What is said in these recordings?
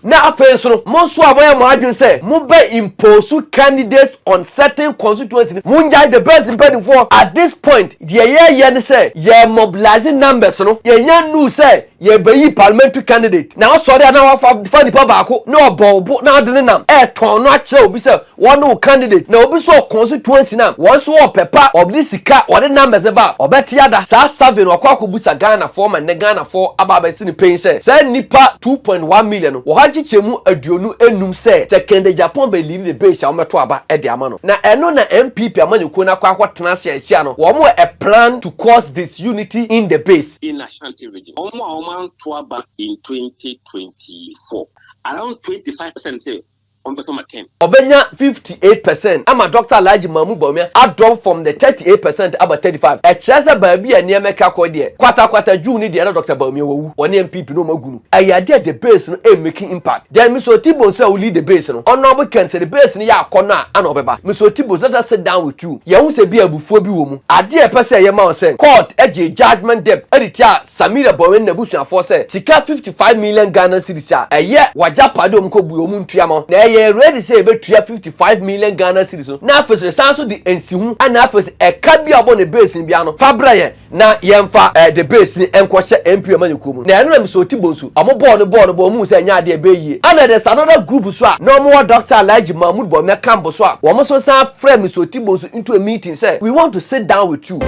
Now afei so no mo so aboya mo adwen say mo be impose candidates on certain constituencies. Munja the best in for at this point the ye say ye mobilizing numbers no ye nya say ye be yi parliamentary candidate. Now sorry na fa the baako na obo na de nam e ton no akire obi say one candidate na obi so constituency na one so pepa obi sika one numbers ba obetiada sa survey no akwa busa Ghana for man Ghana for aba si ni pain say nipa 2.1 million no chichemu aduonu enum se second Japan be lead the base a ometo aba e de ama no na eno na NPP amanyuko na kwa kwatena se asia no wo mo a plan to cause disunity in the base in Ashanti region. Omo to aba in 2024 around 25% say Obenya 58%. Ama Dr. Alhaji Mahmoud Bawumia a drop from the 38% about 35. A chesa baby a near meka ko de. Kwata June the Dr. Bawumia wo. One MPP no magunu. Ayade the base no making impact. Then Mr. Tibo say will lead the base no. Honorable can say the base no ya akona ana obeba. Mr. Tibo let us sit down with you. Ye hu say bi abufuo bi wo mu. Ade e pese ye ma say court eje judgment debt editia Samira Bawumia na busuafo say sika 55 million Ghana cedis a eye wajapade omko bu omu ntuama. Na ready say be 55 million Ghana cedis no na afese sanso di ensihu ana afese e ka bi abo ne base ni bia no fabra ye na yemfa the base ni enkohye MP amanyuko mu na eno na Mr. Tibo nsu amo ball mu say nya de be yie ana there's another group so a no more Dr. Alhaji Mahmoud Bawumia camp so a wo mo so san frame Mr. Tibo nsu into a meeting say we want to sit down with you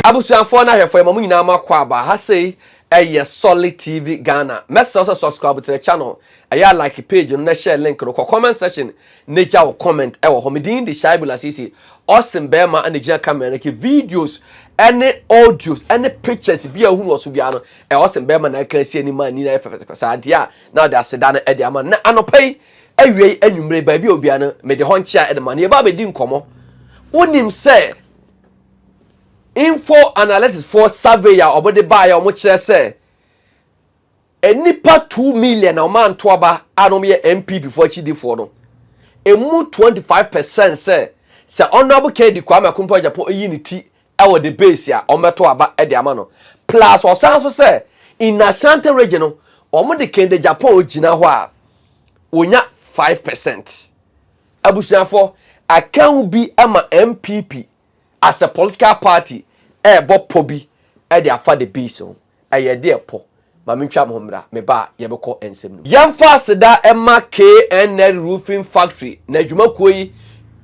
abusuafo na hwefo mamu nyina makwa ba ha say Solid TV Ghana. Mess also subscribe to the channel. I like page and share link no comment section. Nature or comment. Homidin the Shaibula CC. Austin Bema and the Jack camera videos, any audios, any pictures. Be a who was Subiano. Austin Bema and I can see any man in the now they are Sedana Ediaman. I no pay a way and you may baby Obiano made the honcha at the money. Baby didn't come. Wouldn't him say info analytics for surveyor obo de buy o mo kire say enipa 2 million na o man to aba anom ye MP before chidifo no emu 25% say honorable Kedi Kwame Akumpo Japo yiniti e wo the base ya o meto aba e de ama no plus o san so say in Ashanti region no o mo de Kende Japo ogina ho a wonya 5% abusuafo account bi ama MPP as a political party bob pobi de afa the base so ayede epo ma mentwa mo mra me ba ye beko ensem no yamfa seda ema KNL roofing factory na adwumakuo yi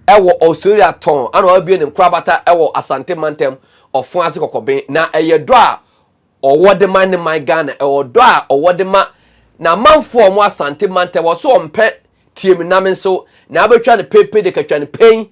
ewo Australia ton ana obie ne krabata ewo Asante Mantem ofun ase kokoben na eyedo a owode man ne man Ghana ewodo a owode ma na manfo mo Asante Mantem wo so ompe tiem na men so na abetwa ne pepe de katwa ne pen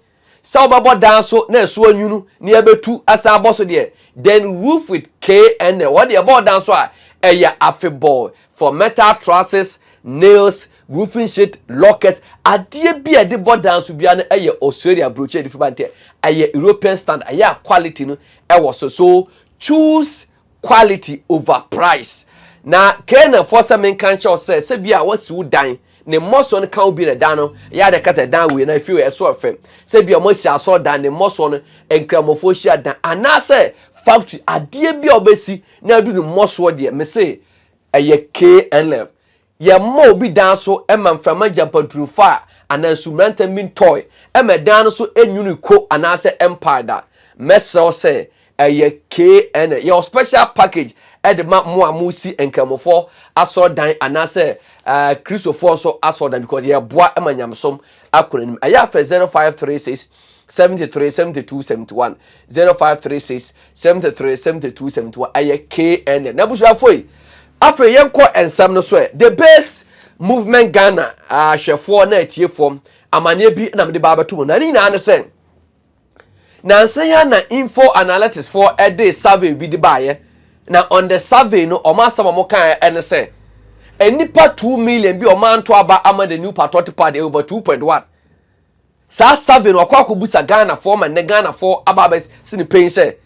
so babo danso na so anyunu ni abetu asa boso de then roof with KN what the about danso a eya afeball for metal trusses nails roofing sheet lockers adie bi e de bodanso bia na eya Australia brochure de fibante eya European standard eya quality no e was so choose quality over price na KN for some can show say bia what's you dan ne moso no kan obi na dan no ya de kata dan we na fiu e so afem se bia mo si aso dan ne moso no enkramofo hia dan anase factory ade bia obesi na adu ne moso de me se eye KNL ye mo obi dan so e manfama jampanturu fa anasumranta min toy e me dan so enyunu ko anase empire da mese se eye KNL your special package edema mo amusi enkramofo aso dan anase Christopher so asoda because ye boa emanyamsom akronim aya fa 0536 73 72 71 0536 73 72 71 aya KN na busu afoi afre yenko ensam no so the best movement Ghana hwefo na atiefom amane bi na mede ba beto na ni na ne sen na nsenya na info analytics for a day survey bi di baye na on the survey no o ma sama mo kan ene se enipa 2 million bi o man to aba ama the new patriotic party over 2.1 sa survey no akwa busa Ghana for man ne Ghana for aba sini pain say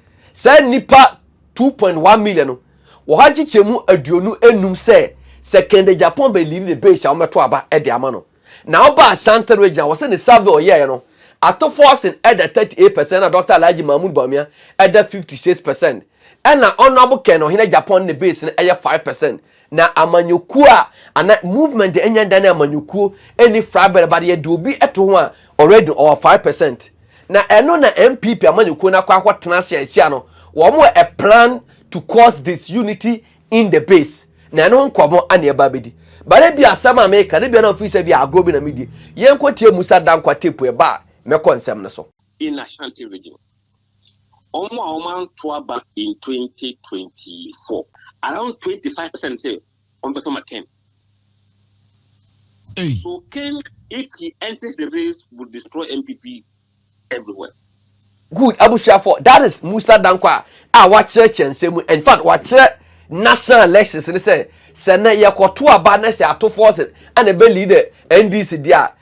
nipa 2.1 million no wo haji chemu aduonu enum say second Japan be lead the base a meto aba e de ama no na oba Ashanti region was the survey o ye no ato forcing at the 38% na Dr. Alhaji Mahmoud Bawumia at the 56% and na honorable Ken o hina Japan the base na 5% na amanyoku ana movement enya dan amanyoku any frabel but ye do bi eto ho a already or 5%. na eno na NPP amanyoku na kwa tena sia no wo mo a plan to cause disunity in the base na eno nkomo ana e ba bedi bare bia asama me ka ne bia na ofisa bia agro bi na medi yen kwatie musa dan kwa tape e ba me konsem ne so in Ashanti region. Oman back in 2024. Around 25% say on Besoma Ken. Hey. So Ken, if he enters the race, will destroy NPP everywhere. Good, Abusiafo. That is Musa Dankwa. What church and say, in fact, what national elections they say, Sena Yakotua Banes ya to force it, and a bel leader NDC dia.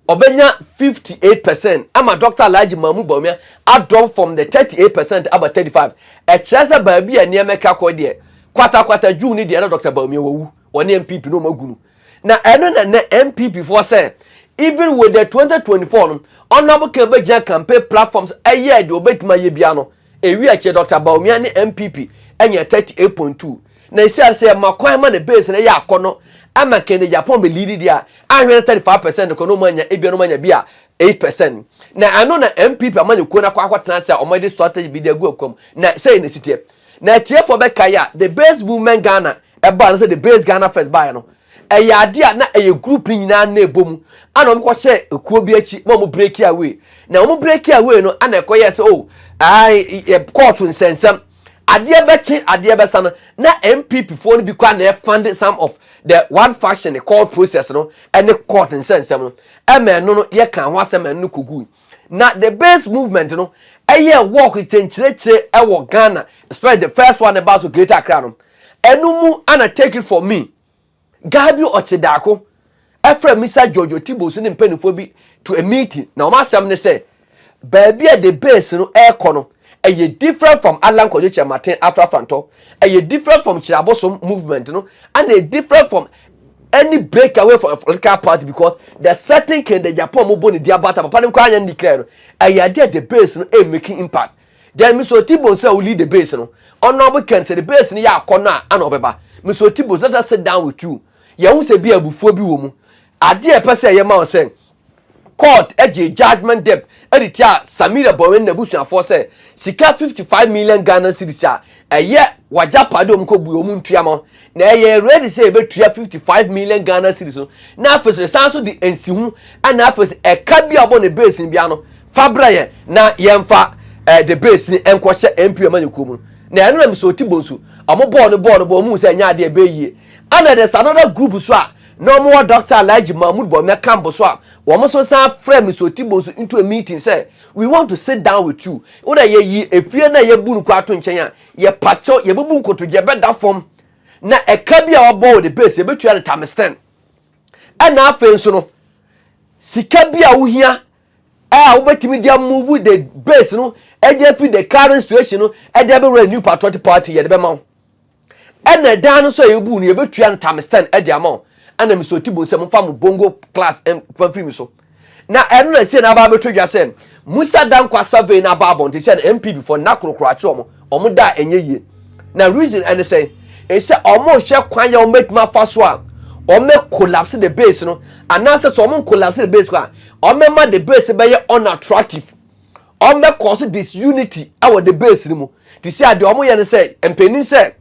Obenya 58%. I'm a Dr. Elijah Mamu Bomia. I dropped from the 38% about 35. A chesa baby and near Meka Kodie. Quarter June, the other Dr. Bomia, one MPP no Magunu. Now, I don't know MPP for say, even with the 2024, honorable Kebeja campaign platforms, a year do obey my Yebiano, a year Dr. Bomia MPP, and you're 38.2. Now, say, Makwai man the base and a yakono. Ama kende Japan be lead there. I 35% ko no manya e no manya bia 8%. Na ano na MPP amanya ko na kwa transa o made strategy bi dey go kom. Na say na sitie. Na tie for be kaya the base movement Ghana e ba say the base Ghana first buy no. E ya dia na e group ni nyina na ebom. Ana mo ko she ekuo bi achi mo break away. Na mo break away no ana ko yes oh ai court nsensem. Adie bechi adie besana na MPP for no bi kwa na fund some of the one faction the court process no and the court in sense no no ye kan ho asem no kugu na the base movement no eye work tenchire e wo Ghana especially the first one about to Greater Accra no enumu ana take it for me Gabi Ochidako efra Mr. Jojo Tibo so ne mpanifo bi to a meeting na o ma asem ne say baby the base no e kono eye different from Alan Kojecha Martin Afra Fanto eye different from Chiraboso movement no and a different from any breakaway from a political party because the certain can the Japan mo boni dia bata papa dem kwa anya declare eye dey the base no e making impact then Mr. Tibo say will lead the base no honorable can say the base no ya akona ana obeba Mr. Tibo let us sit down with you ye hu say bi abufuo bi wo mu ade e pese ye ma o say court judgment debt editia Samira Bowen na busuafo say sika 55 million Ghana cedis eye wajapade omko bu omu ntuamo na eye ready say betua 55 million Ghana cedis no na afese sanso di ensihu ana afese e ka bia obo ne base bia no fabraye na yemfa the base ni enkohye MP amanyekomu na eno na misoti bonsu omo ball no mu say nya ade be yie ana there's another group so no more Dr. Elijah Mahmoud Bomia camp so woman so frame misoti bonsu into a meeting say we want to sit down with you oda ye efie na ye bu nko ato nchen ya ye pacho ye bubu nkoto je be da form na e ka bia obo the base ye betua the timestand ana afen so no sika bia wo hia wo betimi dia move the base no e dey fit the current situation no e dey be renew patriotic party ye dey be ma ana dan no so ye bu no ye betua the timestand e dey ma ana misoti bo se mo fa mo bongo class fa free mi so na eno na se na ba betodwa se Musa Dankwa survey na babon te se MPP for na krokrache omo da enye yie na reason and say e se omo hye kwan ya ometima fa so a omo collapse the base no anase so omo collapse the base kwa omo ma the base be ye unattractive omo cause disunity our the base ni mo te se ade omo ye ne se empenin se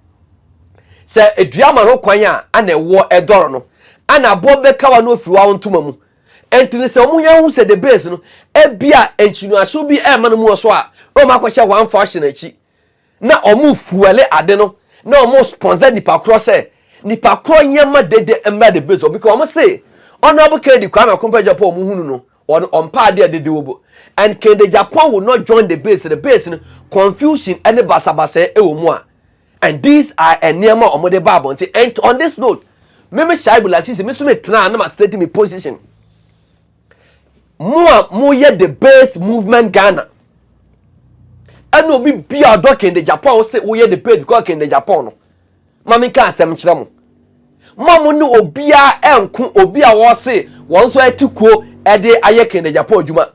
eduama no kwan a ana ewo edoro no ana bobe kawa no fiwa ontuma mu entine se omunya hu se the base no ebia enchinu aso bi e manu mu so a o ma kwahye one fashion achi na omu fuele ade no na omu sponsor di pakro se ni pakro nyama dede emba the base because omu say honorable kedi kwa na kompa Japan omu hunu no on pa de dede obo and can the Japan will not join the base no confusion and basabase e wo mu a and these are enema omu de babonte and on this note meme shaibula sisi me so me tena na ma state me position mo ye the base movement Ghana and obi bia doc in the Japan say we ye the base because in the Japan no mama ka asem kire mo mama no obia enku obia wo say won so atikuo e de aye ken the Japan adwuma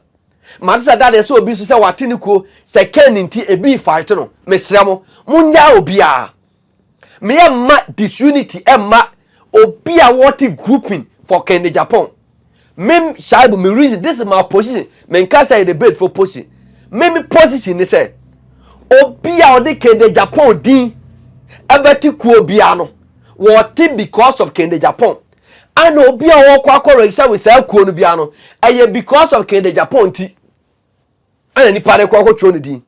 matsa that so obi so say watini ko second nti ebi fight no me sire mo munya obia me ma disunity ma obi a what grouping for Kende Japan. Me shaibu me reason this is my position. Me nka say debate for position. Me position is say obi a odi Kende Japan din ebeti ku obi ano. What because of Kende Japan. And obi a wo kwa register with say ku no bia no. Eye because of Kende Japan ti. Ana ni pare kwa tro no din.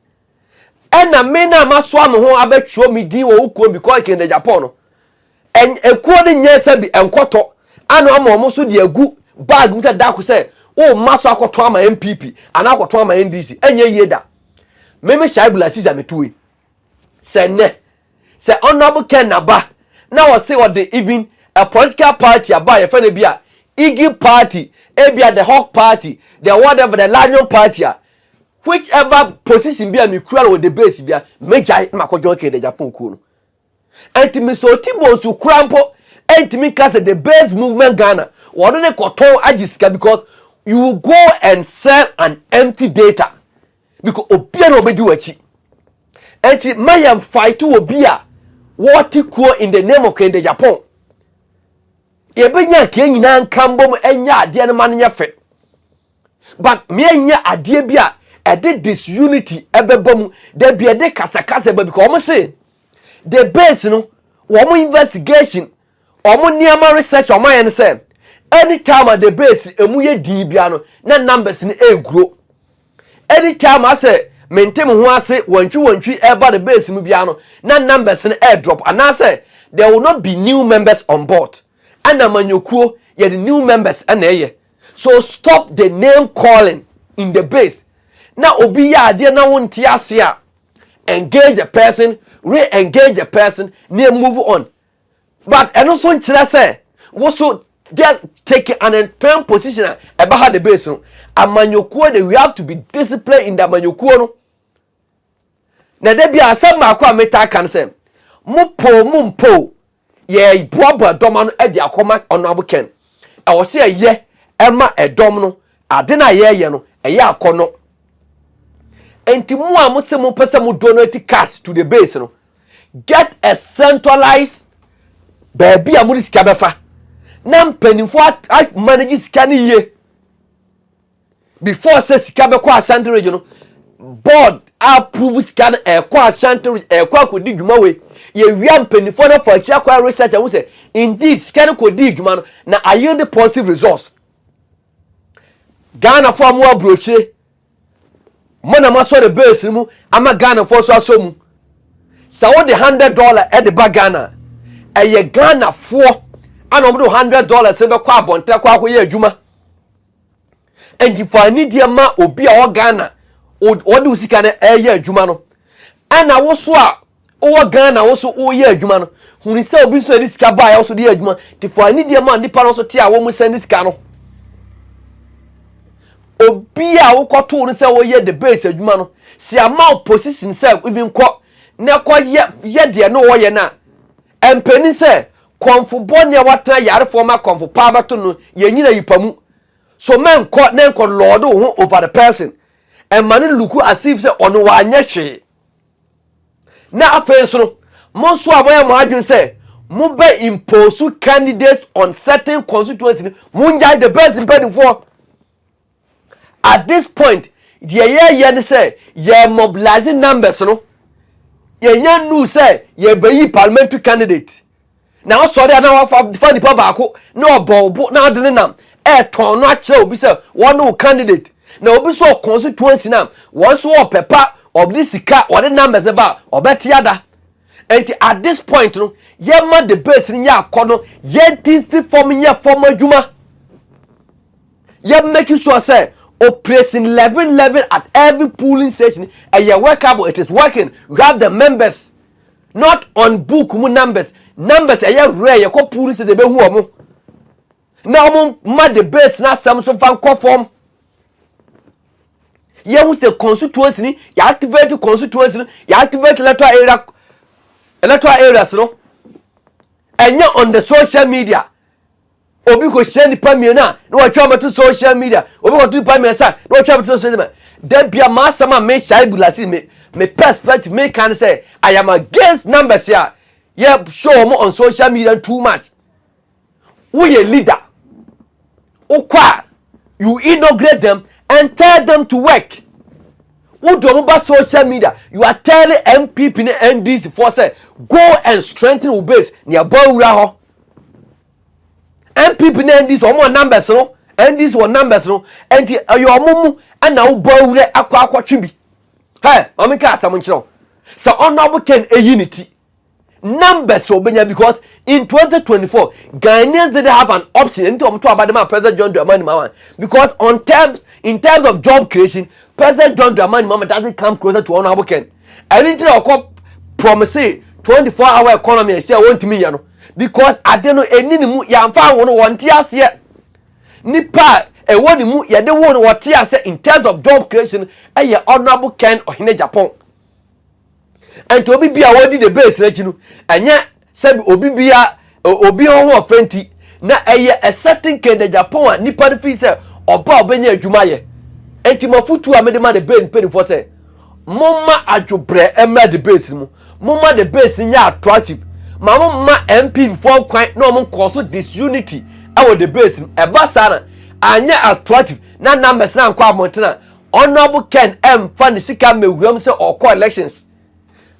Ena me na maso am ho abetro me din wo ku because Kende Japan no. En ekuo de nyesa bi enkoto. Ana omo so de agu bag mta da ko say o maso akoto ama NPP ana akoto ama NDC enye yeda meme shaibula siza metuwe se ne se honorable Ken Naba na wo say what the even a political party aba ye fa na bia Igi party ebia the Hawk party the whatever the Lion party whichever position bia me kura with the base bia meja makojo ke de Japan ku no entimi so tibo su krampo entimi kase the base movement Ghana one ne koton agisika because you go and sell an empty data because obia no obedi wachi enti mayam fight obia what kuo in the name of Kende Japan ye benya ke nyina nkambom enya ade ne man nya fe but me enya ade bia e de disunity ebebom da bia de kasakasa ba because omo say the base no wo investigation omo niama research omo yen say anytime at the base emuye di bia no na numbers ni e grow anytime I say maintain ho ase wantwi eba the base mu bia no na numbers ni e drop and I say there will not be new members on board and amanyokuo ye the new members and eye so stop the name calling in the base na obi ya ade na wonti ase a engage the person re-engage the person na move on but eno so nkyira say wo so just take an entire position about the base no amanyokuo we have to be disciplined in the amanyokuo no na de bia asem akwa meta kan say mumpo ye boabo dom no e de akoma Honorable Ken e wo se ye ema edom no ade na ye no e ye akono enti mu a mo se mo pese mo donate cash to the base no get a centralized baby amuri sika befa na mpanifo manage sika ne ye before say sika be kwa Ashanti region no board approve sika na kwa Ashanti kwa kodi dwuma we ye wia mpanifo na for chia kwa research and say indeed sika na kodi dwuma no na yield positive results Ghana for mo abroche mana maso the base mu ama Ghana for so aso mu sa wo de $100 e de ba Ghana eye Ghana for ana omo $100 se be kwa abonte kwa akoye adwuma and if I need ma obi a wo Ghana o de usika na eye adwuma no ana wo so a wo Ghana wo so wo ye adwuma no huni se obi so edi sika ba ya wo so de adwuma if I need ma nipa no so te a wo mu send sika no obi a wo kwato no se wo ye the base adwuma no si ama opposition se even ko na ko ye de no wo ye na empeni se konfo boni a wata yare forma konfo pa bato no ye nyina yipamu so men ko nen ko lord ho over the person and man luku as if say ono wa anya hwe na afenso no mo so aboya mo adwin say mo be impose candidates on certain constituencies mo njai the best in for at this point the ye say ye mobilizing numbers no ye nya say ye be parliamentary candidate now sorry na wa fa the baako na obo na de nam ton no a kire obi say one candidate na obi so constituency na once so pepa of this sika or the numbers about obetiada and at this point no ye ma the base ni akono ye tinsti form ye form adwuma ye make sure say operation level at every polling station and you workable it is working you have the members not on book numbers rare you call polling station be hu omo na omo ma the base na sam so fan conform ye hu say constituency ni you activate constituency ni you activate electoral areas no and on the social media obi ko share nipa miena na wa twa to social media obi ko to nipa miena sa na wa twa to social media da bia ma sama me shai bulasi me perfect me can say I am against numbers here yeah show more on social media too much. We a leader. Okwa, you integrate them and tell them to work. Who don't about social media? You are telling NPP and NDC for say go and strengthen your base. Near Bouraho. NPP and NDC more numbers no. NDC one numbers no. And your mumu and now Boure aqua chibi. Hey, I'm in class. I'm so honorable can a unity. Numbers so many because in 2024 Ghanaians didn't have an option into President John Dramani Mahama because in terms of job creation, President John Dramani Mahama doesn't come closer to honorable Ken. I didn't promise 24-hour economy and say I want me because I don't know any mu yamfa one tias yet. Nipa a one mu ya de one what tias in terms of job creation and your honorable Ken or in Japan. And to be awarded the base let you know and yet said obi on 20 na a certain kind of Japan nipa the fee say oba obenya adwuma ye enti mafutu amedema the base penny for say mama adwobre emra the base mu mama the base nya attractive mama MP for kwan no mo cause disunity our the base e basana anya attractive na numbers na kwa montana honorable Ken fan sika mewuam say okọ elections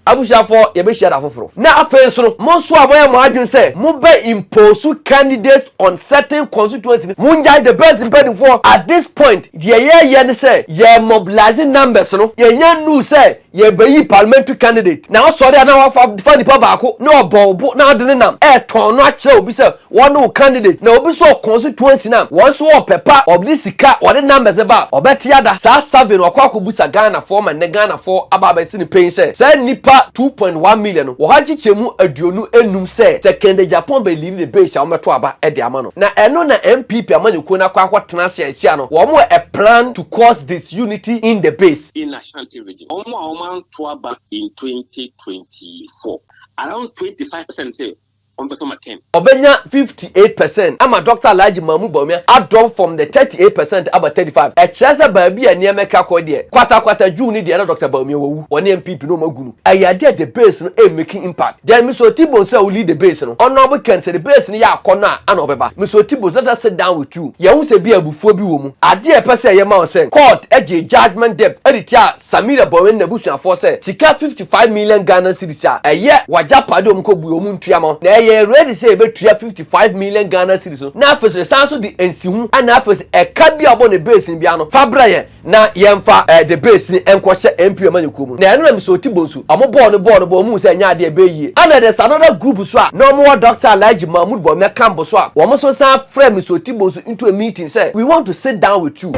abusha for ye be share afoforo na afen so monso aboya mo adwun say mo be impose candidates on certain constituencies munja the best in for at this point ye ne say ye mobilizing numbers no ye nya nu say ye be yi parliamentary candidate na so dey na wa fa the baako na obo na de nam e ton no a kire obi say one no candidate na obi so constituency na one so pepa obi sika or the numbers ba obeti ada sa survey no akwa busa Ghana for man ne Ghana for ababa si ni pain say nipa 2.1 million wo ha chichemu aduonu enum se second Japan be leave the base ameto aba e de amano na eno na MPP amanyuko na kwa tena sia no wo mo a plan to cause disunity in the base in Ashanti region omo to aba in 2024 around 25% say Obenya 58%. Ama Dr. Alhaji Mahmoud Bawumia a drop from the 38% about 35. A chesa baby a near meka ko de. Kwata June the Dr. Bawumia wo. One MPP no magunu. Ayade the base no making impact. Then Mr. Tibo say will lead the base no. Honorable Ken say the base no ya akona ana obeba. Mr. Tibo let us sit down with you. Ye hu say bi abufuo bi wo mu. Ade e pese ye ma o say court eje judgment debt editia Samira Bawumia na busuafo say sika 55 million Ghana cedis a eye wajapade omko bu omu ntuama. Na ready say be 55 million Ghana cedis no na afese sanso di ensihu ana afese e ka bi abo ne base ni bia no fabra ye na yemfa the base ni enkohye MP amanyuko mu na eno na Mr. Tibo nsu amo board mu say nya de be yie ana there's another group so a no more Dr. Alhaji Mahmoud Bawumia camp so a wo mo so san frame Mr. Tibo nsu into a meeting say we want to sit down with you